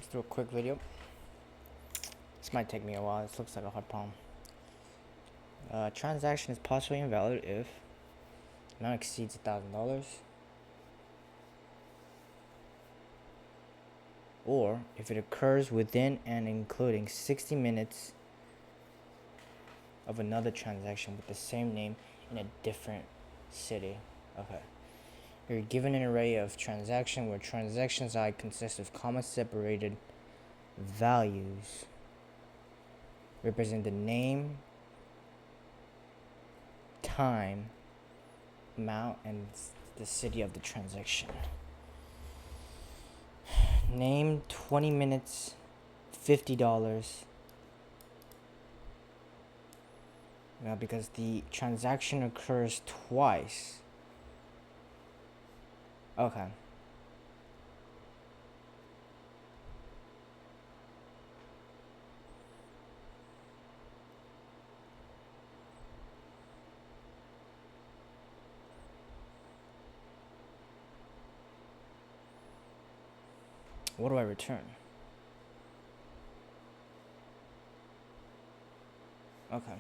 Let's do a quick video. This might take me a while. This looks like a hard problem. Transaction is possibly invalid if amount exceeds $1,000, or if it occurs within and including 60 minutes of another transaction with the same name in a different city. Okay. You're given an array of transactions where transactions I consist of comma separated values represent the name, time, amount, and the city of the transaction. Name 20 minutes, $50. Now, because the transaction occurs twice. Okay. What do I return? Okay.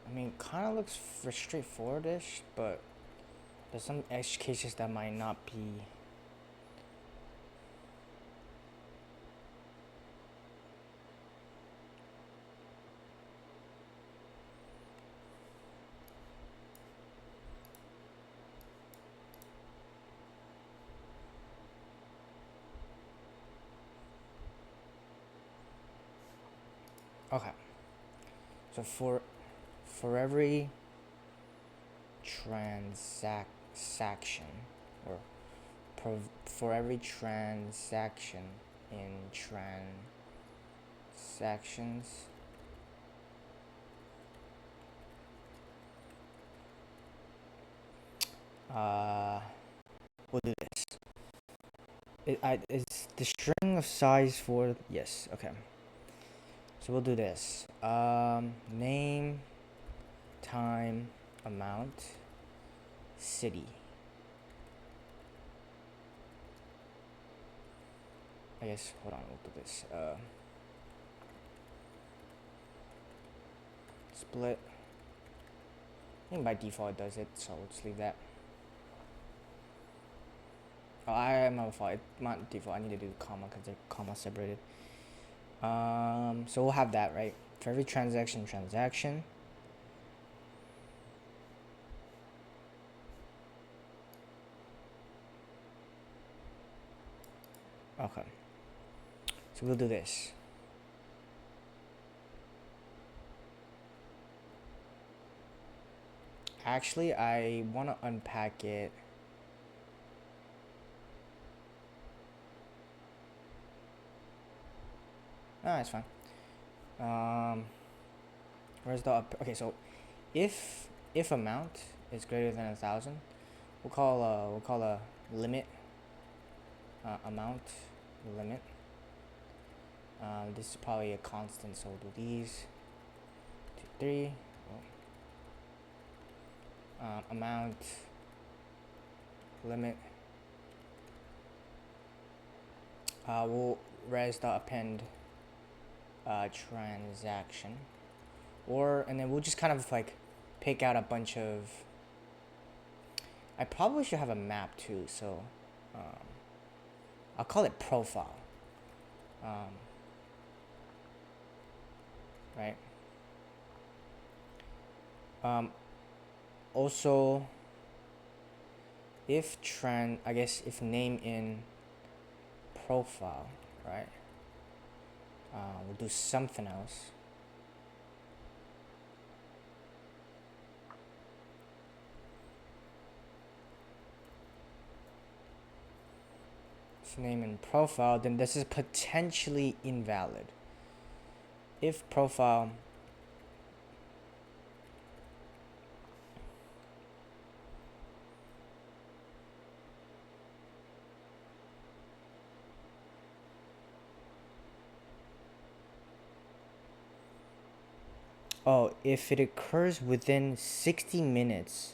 I mean, kind of looks straightforward-ish, but there's some edge cases that might not be. Okay. So for every transaction, or for every transaction in transactions, we'll do this. Is the string of size for, yes, okay. So we'll do this. Name, time, amount, city. I guess, hold on, we'll do this. Split. I think by default it does it, so we'll just leave that. Oh, I am a fault. Not default. I need to do comma because they're comma separated. So we'll have that, right? For every transaction. Okay. So we'll do this. Actually, I want to unpack it. Ah, it's fine. Where's the okay? So, if amount is greater than 1,000, we'll call a limit. Amount limit. This is probably a constant, so we'll do these. 2, 3. Amount limit. We'll res the append transaction, and then we'll just kind of like pick out a bunch of. I probably should have a map too, so I'll call it profile. Right. Also, if name in profile, right? We'll do something else. If name in profile, then this is potentially invalid. If profile if it occurs within 60 minutes.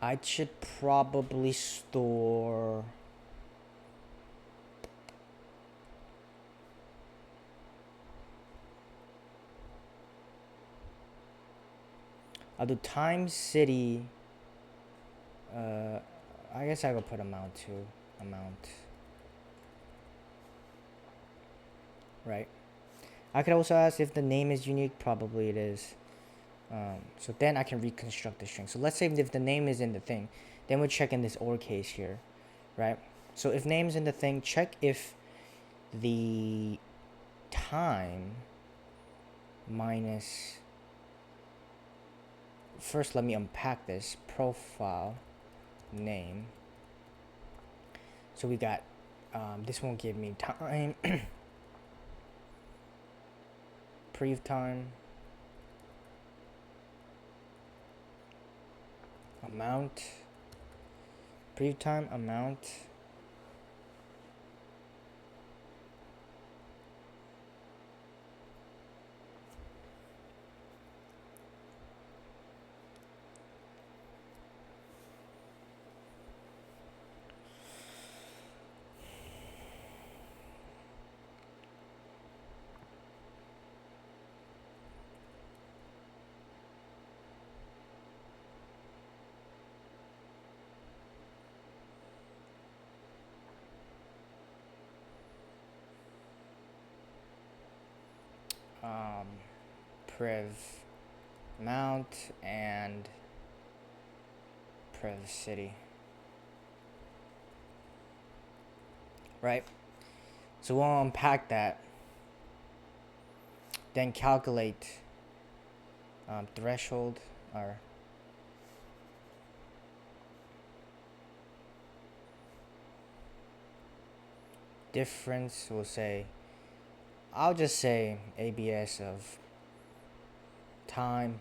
I should probably store. I'll do time city. I guess I will put amount too. Amount. Right. I could also ask if the name is unique. Probably it is. So then I can reconstruct the string. So let's say if the name is in the thing, then we check in this OR case here, right? So if name is in the thing, check if the time minus. First, let me unpack this profile name. So we got this won't give me time. Prev time. Amount. Prev time amount. Prev amount and prev city. Right? So we'll unpack that. Then calculate threshold or difference. We'll say, I'll just say ABS of time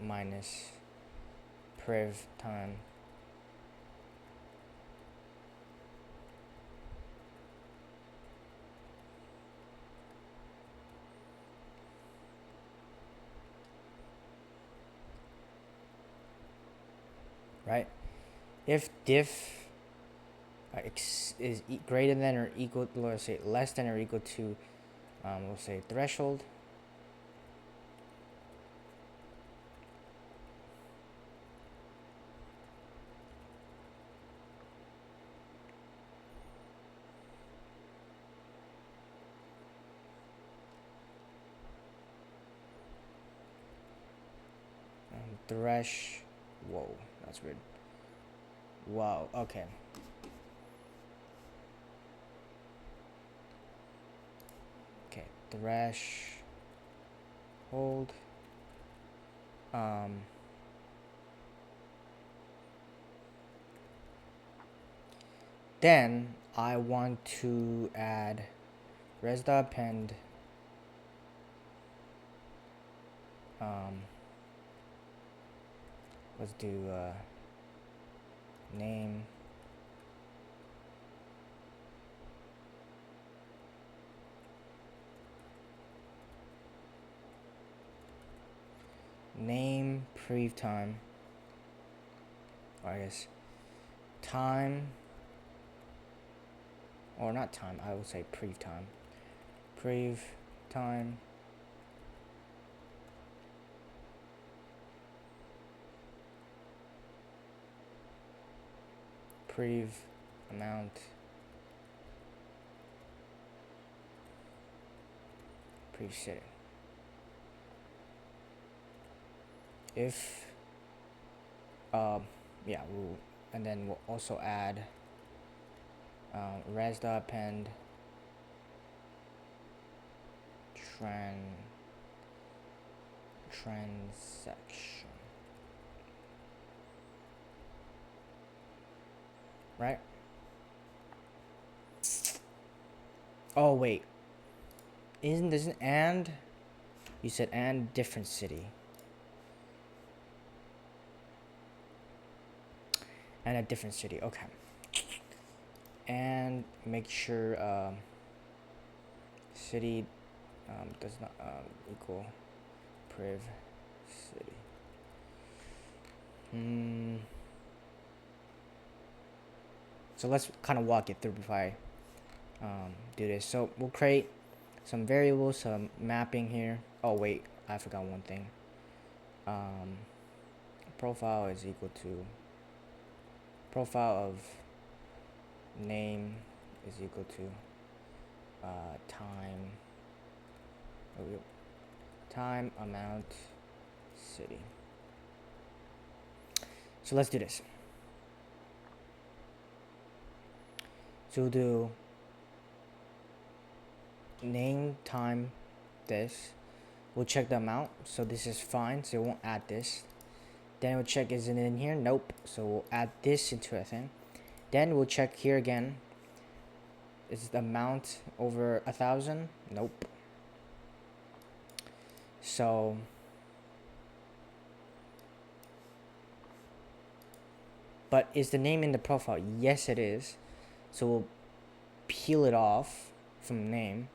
minus prev time. Right? If diff is greater than or equal, let's say less than or equal to, we'll say threshold. Thresh. Whoa, that's weird. Wow. Okay. Okay. Thresh. Hold. Then I want to add res.append let's do name prev time, or I guess time, or not time, I will say prev time. Prev time prev amount prev city. If yeah, we'll, and then we'll also add res.append transaction, right? Oh wait, isn't this an and? You said and different city. And a different city, okay. And make sure city does not equal prev city. So let's kind of walk it through before I do this. So we'll create some variables, some mapping here. Oh wait, I forgot one thing. Profile is equal to profile of name is equal to time amount city. So let's do this. So we'll do name time this. We'll check the amount. So this is fine. So it won't add this. Then we'll check, is it in here? Nope. So we'll add this into a thing. Then we'll check here again. Is the amount over 1,000? Nope. So but is the name in the profile? Yes, it is. So we'll peel it off from name.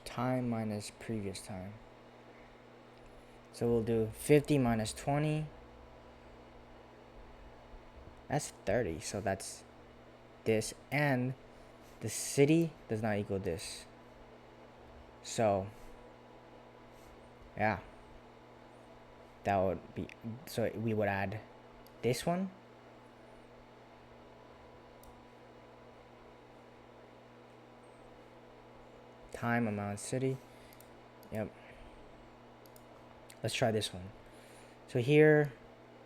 Time minus previous time. So we'll do 50 minus 20. That's 30. So that's this. And the city does not equal this. So, yeah. That would be, so we would add this one. Time, amount, city. Yep. Let's try this one. So here,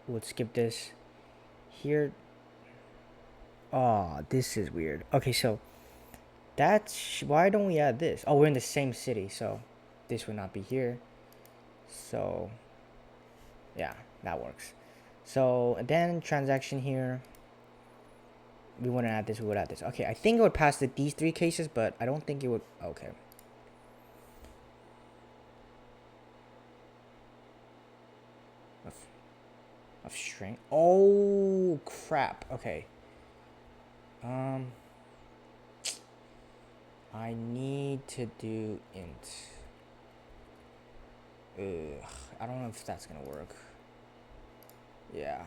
we'll skip this. Here, oh, this is weird. Okay, so that's, why don't we add this? Oh, we're in the same city, so this would not be here. So, yeah, that works. So, then transaction here. We wouldn't add this, we would add this. Okay, I think it would pass these three cases, but I don't think it would. Okay. Of string. Oh crap. Okay. I need to do int. Ugh, I don't know if that's gonna work. Yeah.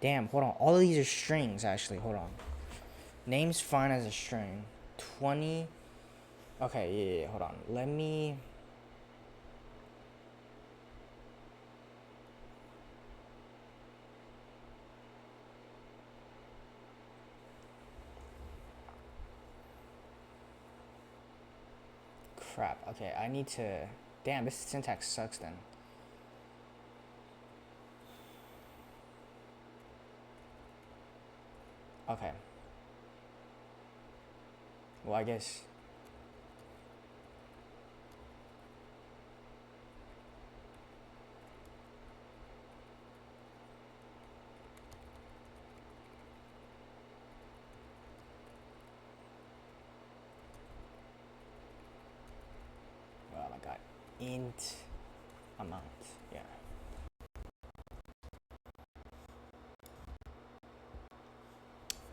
Damn, hold on. All of these are strings, actually. Hold on. Name's fine as a string. 20. Okay, yeah, hold on. Let me... Crap. Okay, I need to... Damn, this syntax sucks then. Okay. Well, I guess... Well, I got int amount. Yeah.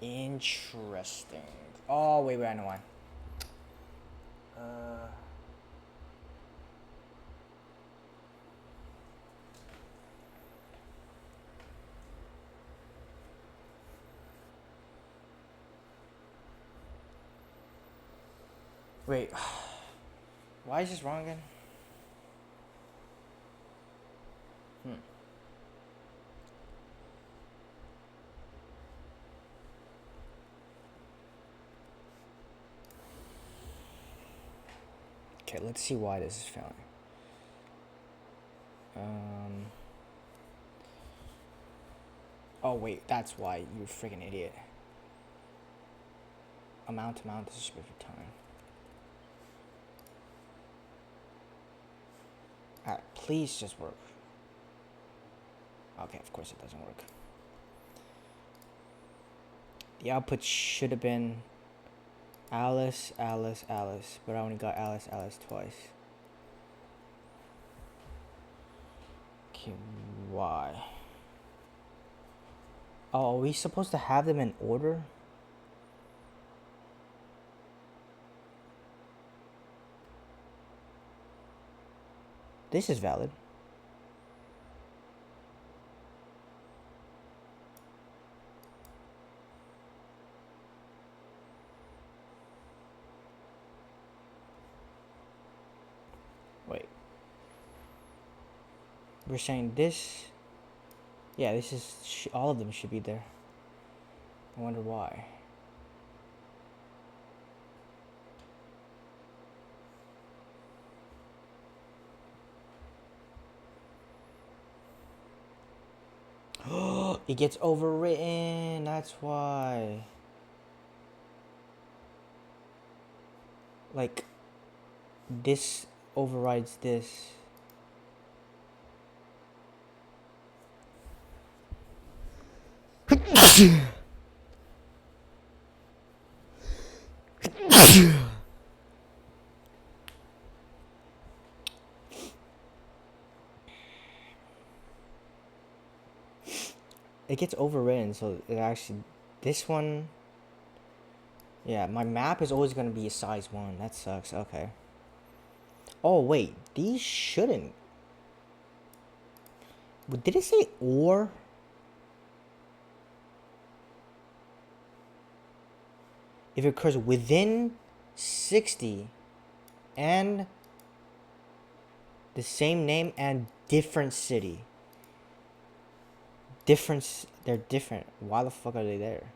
Interesting. Oh, wait, I know why. Wait. Why is this wrong again? Okay, let's see why this is failing. Oh wait, that's why, you freaking idiot. Amount, this is for time. Please just work. Okay, of course it doesn't work. The output should have been Alice, Alice, Alice, but I only got Alice, Alice twice. Okay, why? Oh, are we supposed to have them in order? This is valid. Wait. We're saying this. Yeah, this is. All of them should be there. I wonder why. It gets overwritten. That's why. Like, this overrides this. It gets overwritten, so it actually. This one. Yeah, my map is always gonna be a size 1. That sucks. Okay. Oh, wait. These shouldn't. Did it say or? If it occurs within 60 and the same name and different city. They're different. Why the fuck are they there?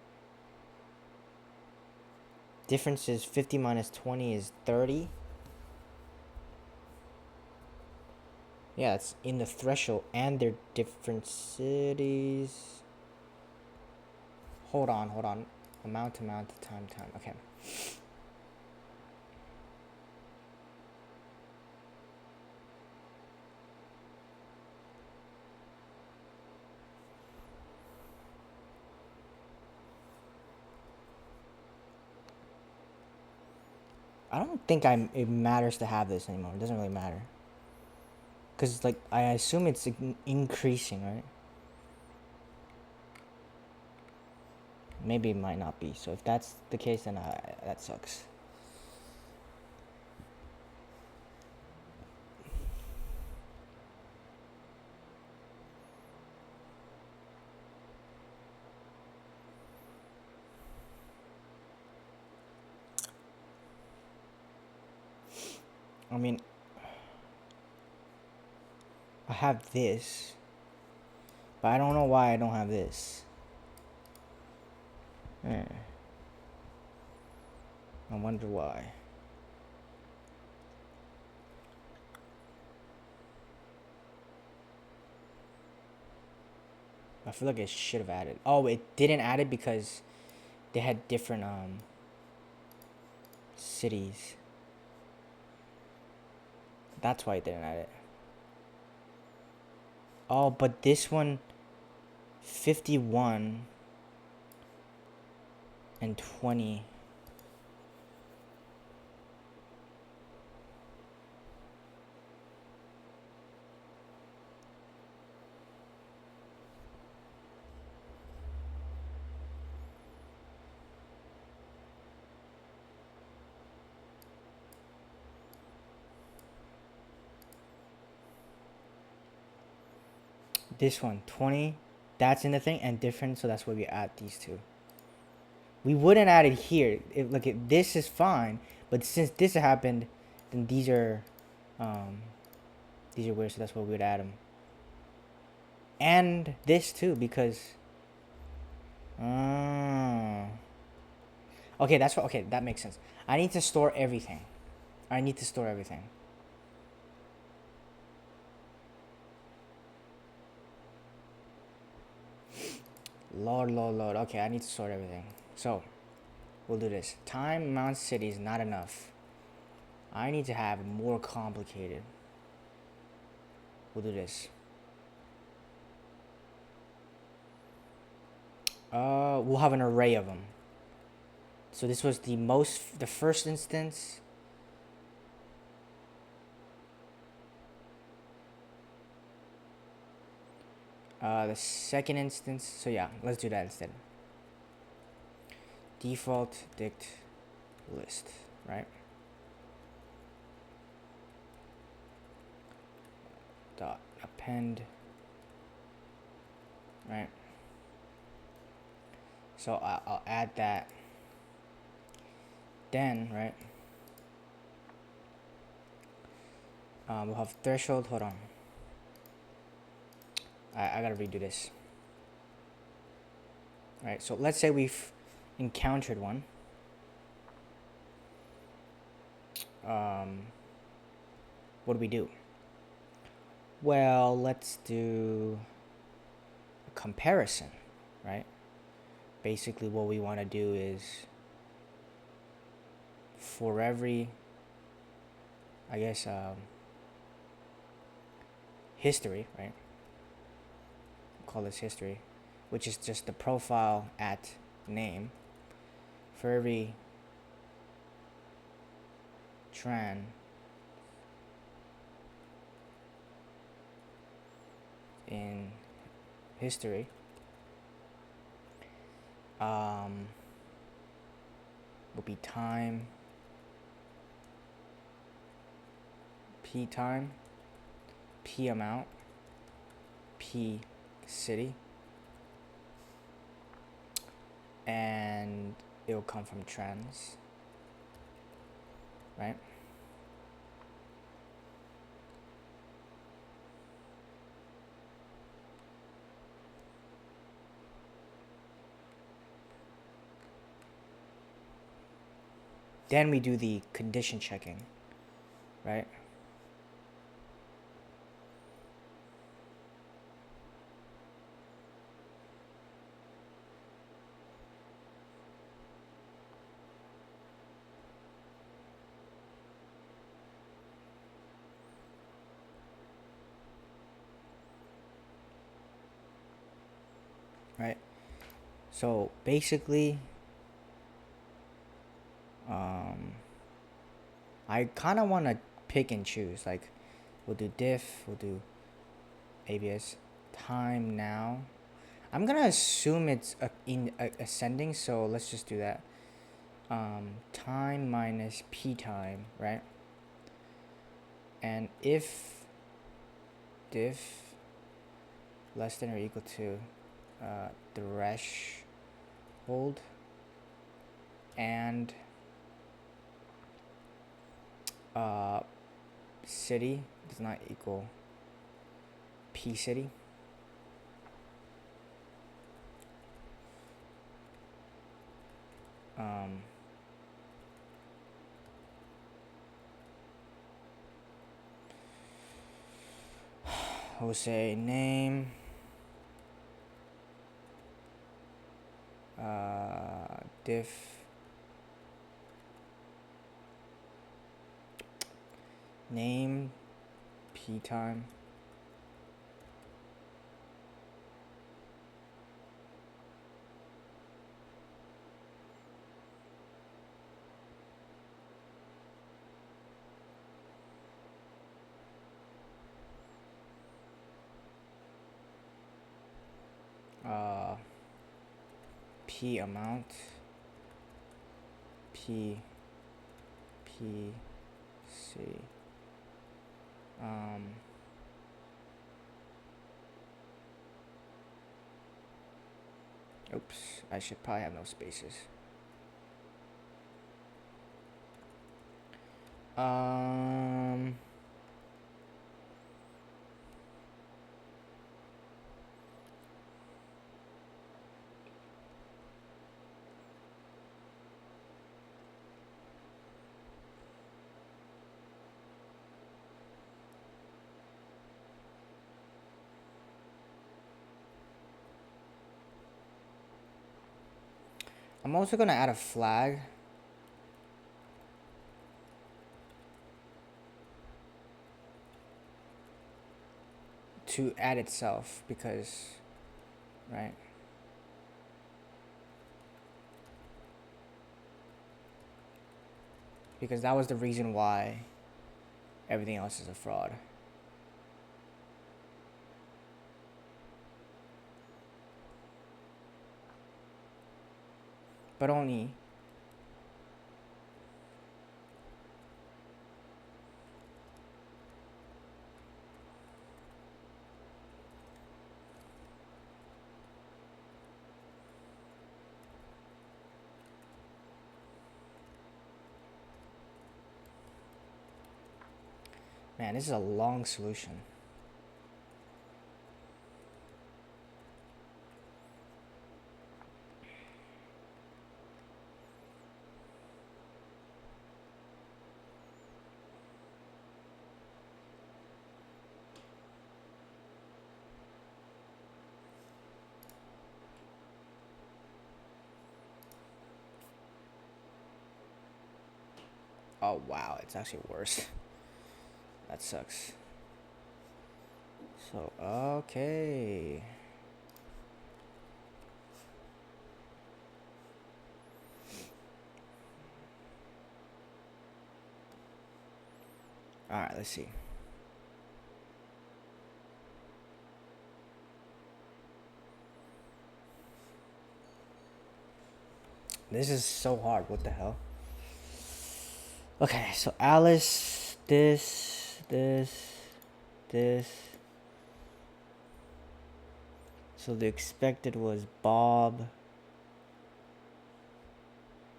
Difference is 50 minus 20 is 30. Yeah, it's in the threshold and they're different cities. Hold on. Amount, time. Okay. I don't think it matters to have this anymore. It doesn't really matter. Because, like, I assume it's increasing, right? Maybe it might not be. So if that's the case, then that sucks. I mean, I have this, but I don't know why I don't have this. I wonder why. I feel like it should have added. Oh, it didn't add it because they had different cities. That's why it didn't add it. Oh, but this one, 51 and 20. This one, 20, that's in the thing, and different, so that's why we add these two. We wouldn't add it here. Look, this is fine, but since this happened, then these are weird, so that's why we would add them. And this too, because okay, that's what. Okay, that makes sense. I need to store everything. Lord. Okay, I need to sort everything. So, we'll do this. Time, amount, city is not enough. I need to have more complicated. we'll do this. We'll have an array of them. So this was the first instance. The second instance. So yeah, let's do that instead. Default dict list, right? Dot append, right? So I'll add that. Then, right? We'll have threshold. Hold on. I gotta redo this. All right. So let's say we've encountered one. What do we do? Well, let's do a comparison, right? Basically, what we want to do is for every, I guess, history, right? Call this history, which is just the profile at name. For every tran in history, will be time, p time, p amount, p city, and it will come from trans, right? Then we do the condition checking, right? Right. So basically, I kind of want to pick and choose. Like, we'll do diff, we'll do ABS time now. I'm gonna assume it's ascending, so let's just do that. Time minus p time, right? And if diff less than or equal to threshold and city does not equal p city, we'll say name diff name p time p amount p c oops, I should probably have no spaces. I'm also gonna add a flag. to add itself because, right? Because that was the reason why everything else is a fraud. But only man, this is a long solution. Oh wow, it's actually worse. That sucks. So, okay. Alright, let's see. This is so hard. What the hell? Okay, so Alice, this. So the expected was Bob.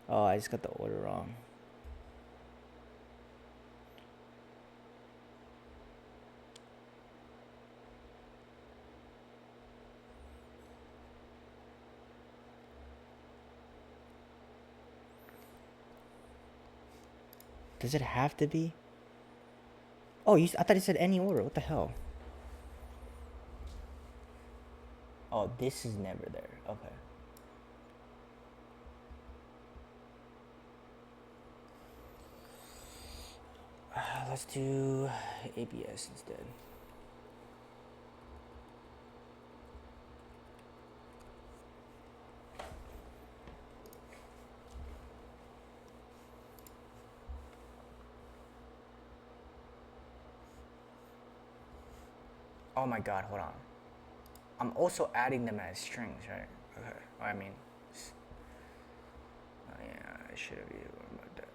Oh, I just got the order wrong. Does it have to be? Oh, I thought it said any order. What the hell? Oh, this is never there. Okay. Let's do ABS instead. Oh my god, hold on. I'm also adding them as strings, right? Okay. I mean, yeah, I should have used about that.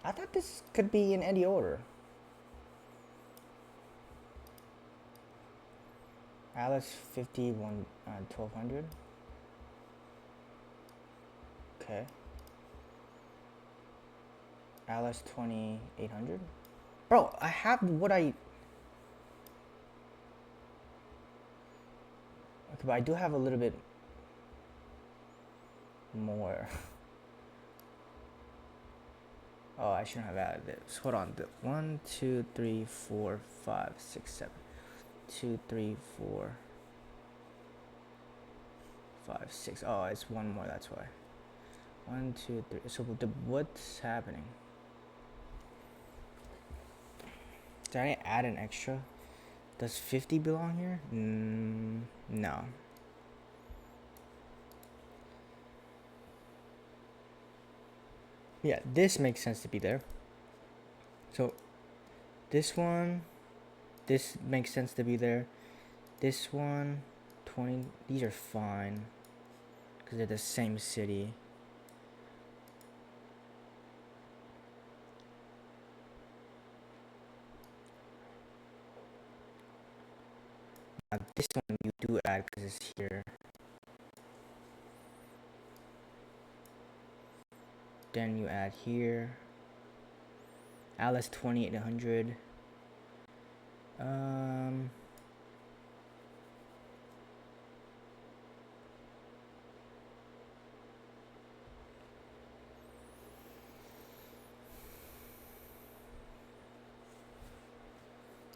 I thought this could be in any order. Alice 51 1200. Okay. Alice 2800. Bro, I have what I. Okay, but I do have a little bit more. Oh, I shouldn't have added this. Hold on. 1, 2, 3, 4, 5, 6, 7. 2, 3, 4, 5, 6. Oh, it's one more. That's why. 1, 2, 3. So what's happening? Did I add an extra? Does 50 belong here? No. Yeah, this makes sense to be there. So this one, this makes sense to be there. This one, 20. These are fine because they're the same city. This one you do add because it's here. Then you add here. Alice 2800.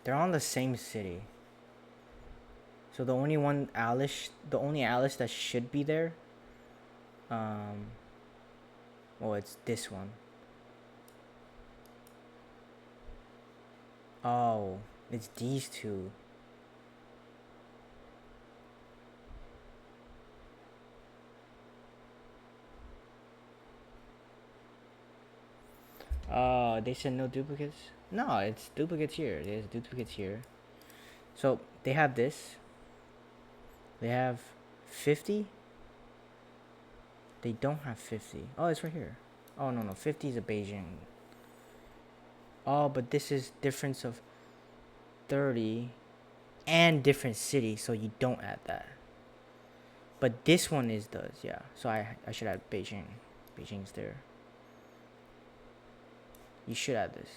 They're on the same city. So the only Alice that should be there, well, it's this one. Oh, it's these two. They said no duplicates? No, it's duplicates here. There's duplicates here. So they have this. They have 50. They don't have 50. Oh, it's right here. Oh, no. 50 is a Beijing. Oh, but this is difference of 30 and different city, so you don't add that. But this one does, yeah. So I should add Beijing. Beijing's there. You should add this.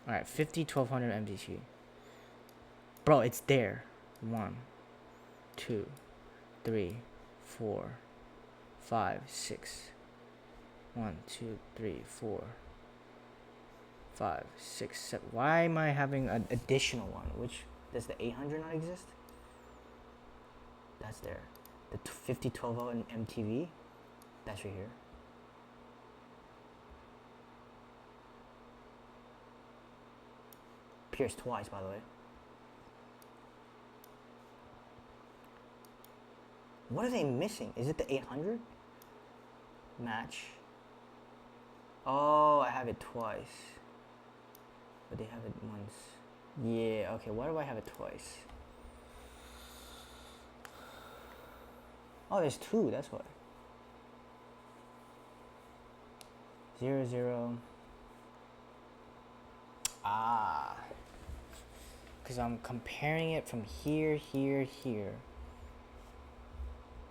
Alright, 50, 1200 MDT. Bro, it's there. 1, 2, 3, 4, 5, 6. 1, 2, 3, 4, 5, 6, 7. Why am I having an additional one? Which, does the 800 not exist? That's there. The 50, 12 MTV, that's right here. Appears twice, by the way. What are they missing? Is it the 800? Match. Oh, I have it twice. But they have it once. Yeah, okay, why do I have it twice? Oh, there's two, that's why. 0, 0. Ah. Because I'm comparing it from here, here, here.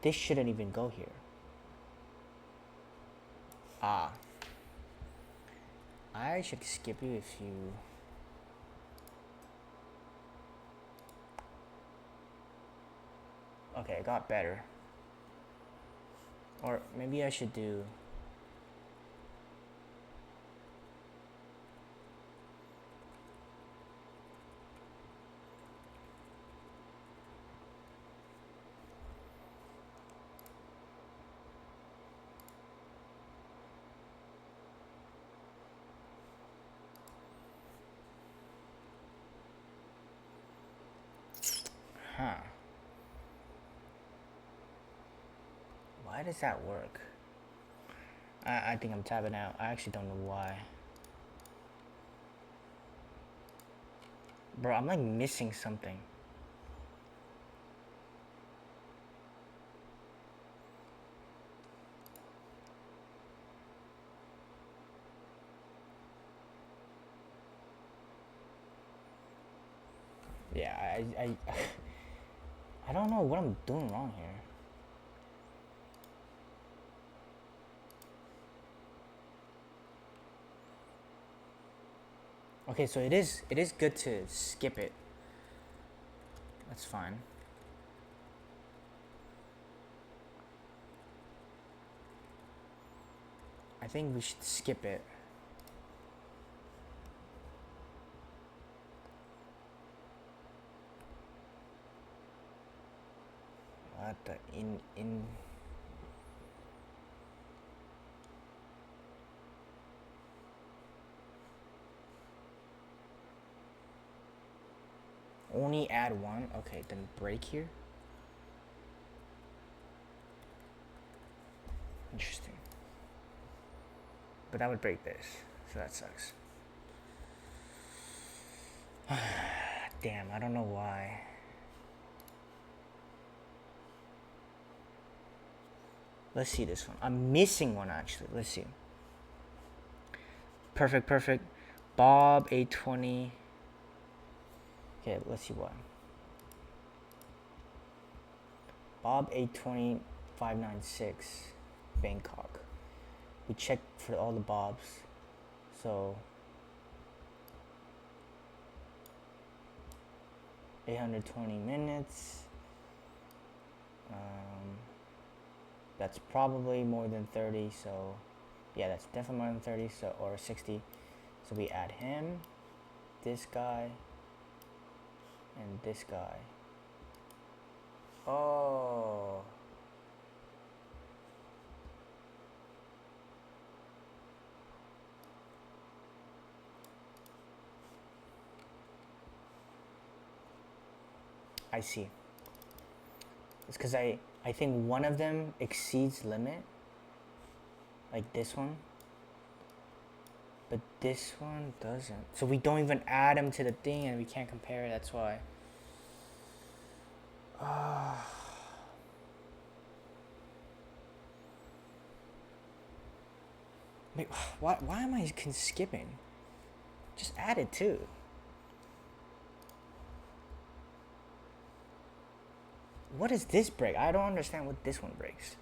This shouldn't even go here. Ah. I should skip you if you... Okay, it got better. Or maybe I should do... Huh. Why does that work? I think I'm tapping out. I actually don't know why. Bro, I'm like missing something. Yeah, I don't know what I'm doing wrong here. Okay, so it is good to skip it. That's fine. I think we should skip it. What the in only add one? Okay, then break here. Interesting. But that would break this, so that sucks. Damn, I don't know why. Let's see this one. I'm missing one actually. Let's see. Perfect. Bob 820. Okay, let's see why. Bob 820 596 Bangkok. We checked for all the Bobs. So 820 minutes. That's probably more than 30, so yeah, that's definitely more than 30, so or 60. So we add him. this guy and this guy. Oh. I see. It's because I think one of them exceeds limit. Like this one. But this one doesn't. So we don't even add them to the thing and we can't compare it. That's why. Wait, why am I skipping? Just add it too. What does this break? I don't understand what this one breaks.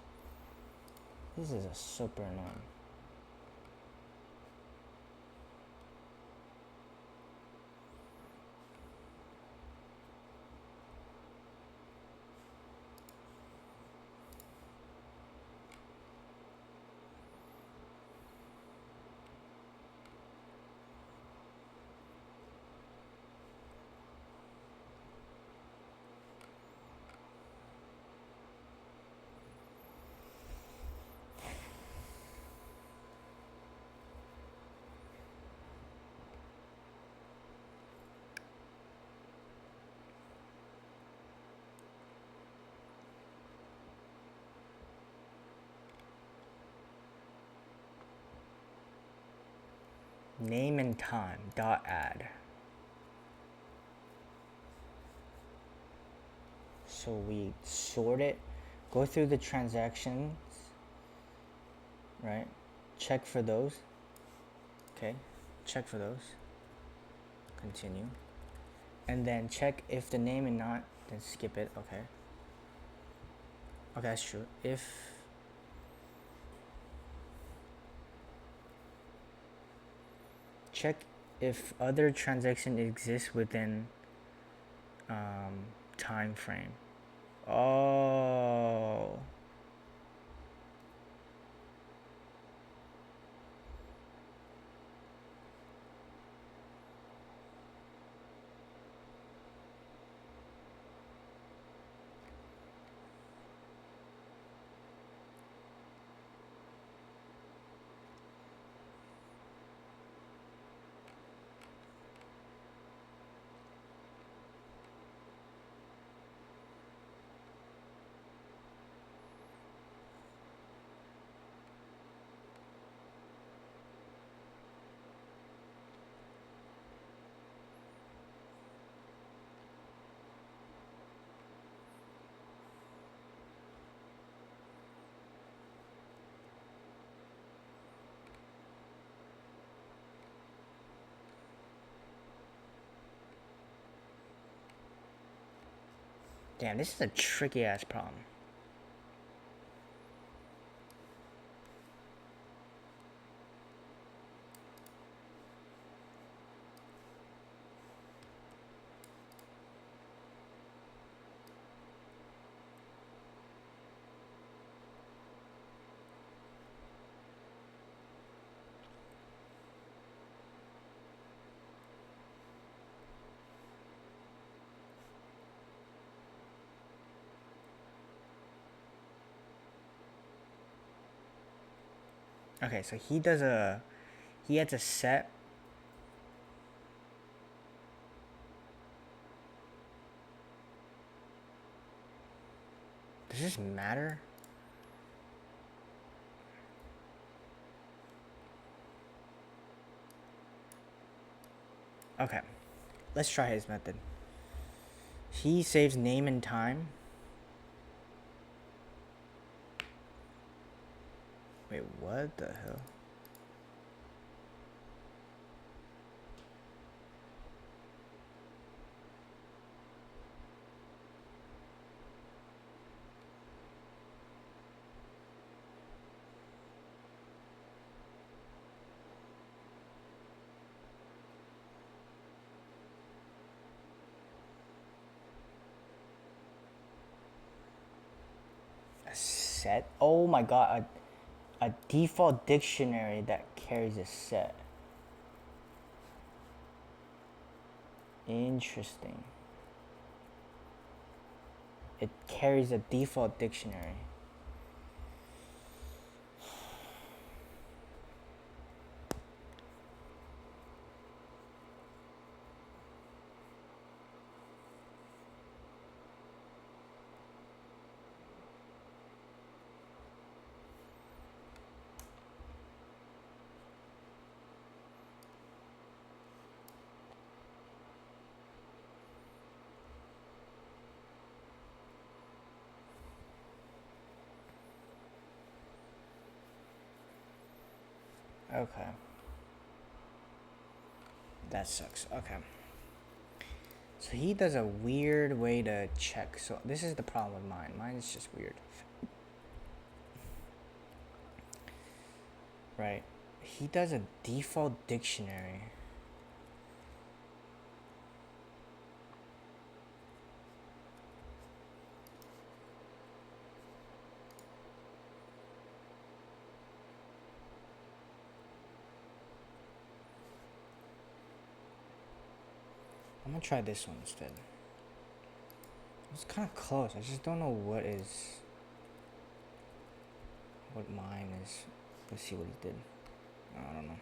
This is a super annoying. Name and time dot add. So we sort it, go through the transactions, right? Check for those. Okay, check for those. Continue. And then check if the name and not, then skip it. Okay. Okay, that's true. If check if other transaction exists within time frame. Oh. Damn, this is a tricky ass problem. Okay, so he has a set. Does this matter? Okay, let's try his method. He saves name and time. Wait, what the hell? A set? Oh my god, a default dictionary that carries a set. Interesting. It carries a default dictionary. Okay. That sucks. Okay. So he does a weird way to check. So this is the problem with mine. Mine is just weird. Right. He does a default dictionary. I'm gonna try this one instead. It's kind of close. I just don't know what mine is. Let's see what he did. I don't know.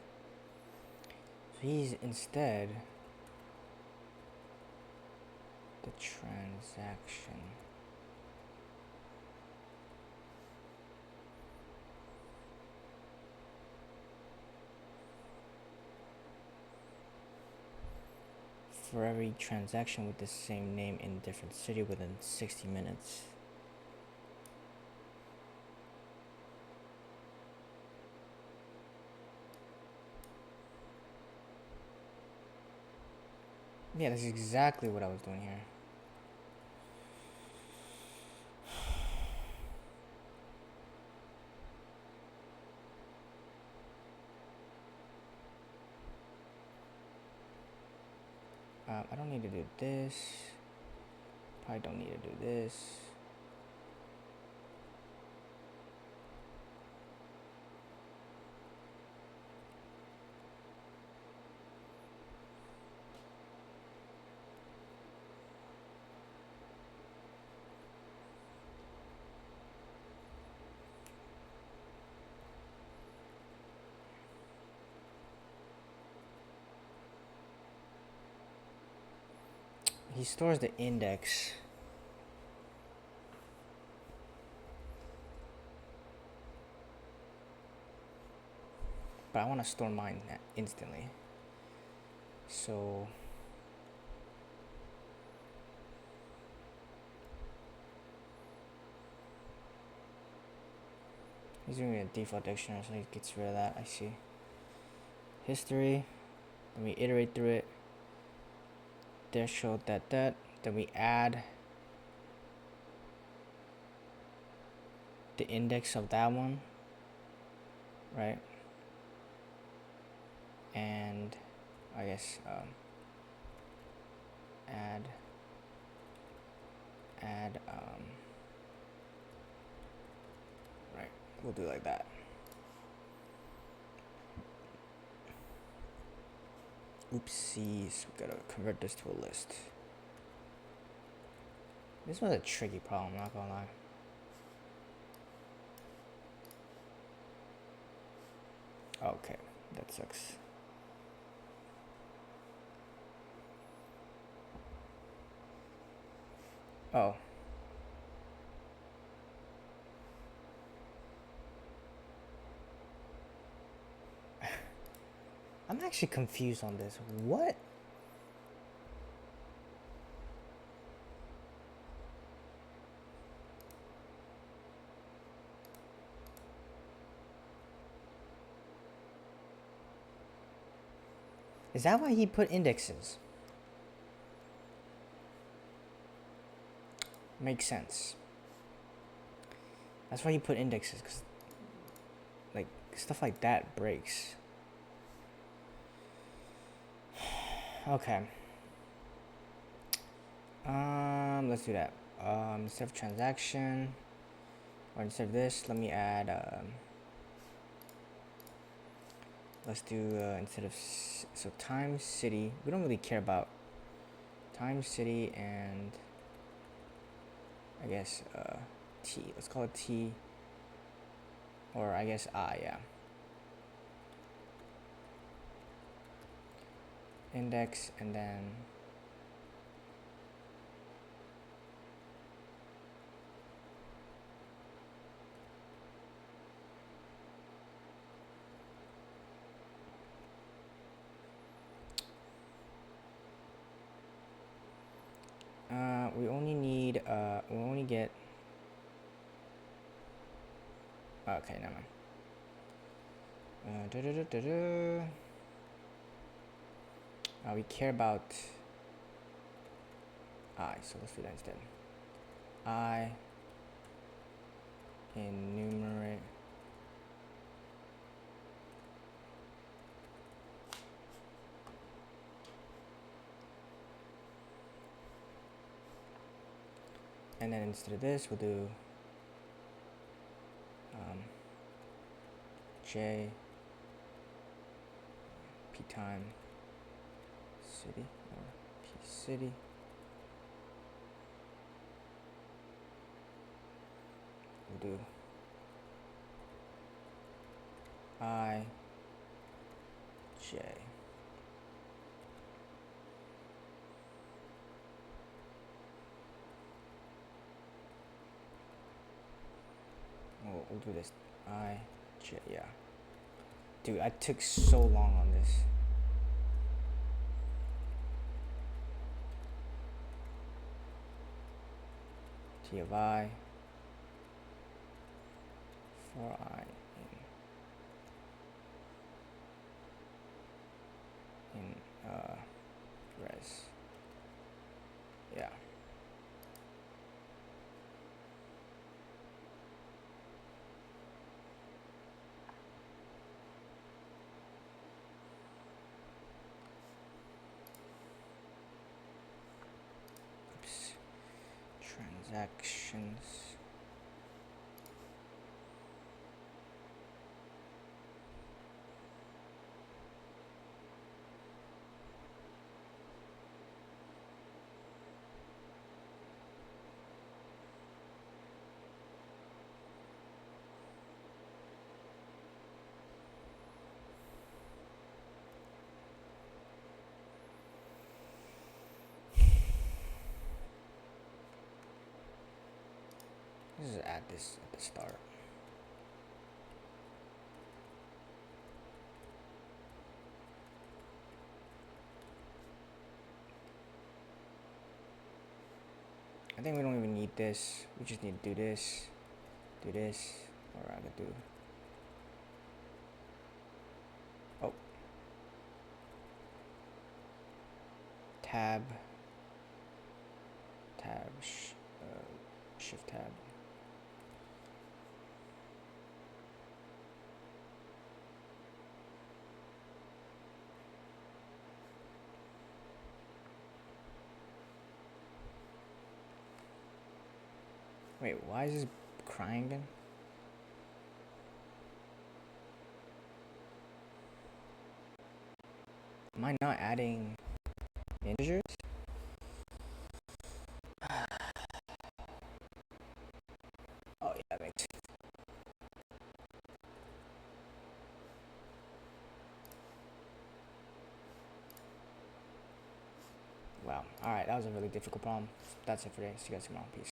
So he's instead the transaction. For every transaction with the same name in a different city within 60 minutes. Yeah, that's exactly what I was doing here. I don't need to do this. Probably don't need to do this. He stores the index. But I want to store mine instantly. So he's doing a default dictionary, so he gets rid of that. I see. History. Then we iterate through it. There showed that. Then we add the index of that one, right? And I guess add right. We'll do like that. Oopsies, we gotta convert this to a list. This was a tricky problem, not gonna lie. Okay, that sucks. Oh. I'm actually confused on this. What? Is that why he put indexes? Makes sense. That's why he put indexes, because like stuff like that breaks. Okay. Let's do that. Instead of transaction, or instead of this, let me add. Let's do instead of so time city. We don't really care about time, city, and I guess T. Let's call it T, or I guess I, yeah. Index, and then we only need we only get okay, never mind. We care about I, so let's do that instead. I enumerate and then instead of this we'll do J P time city or P city. We'll do I J. We'll do this I J, yeah. Dude, I took so long on this. T of I for I in res. Yeah. Oops. Transactions. Let's just add this at the start. I think we don't even need this. We just need to do this, or I could do. Oh. Tab, shift tab. Wait, why is this crying again? Am I not adding integers? Oh yeah, that makes sense. Wow. Alright, that was a really difficult problem. That's it for today. See you guys tomorrow. Peace.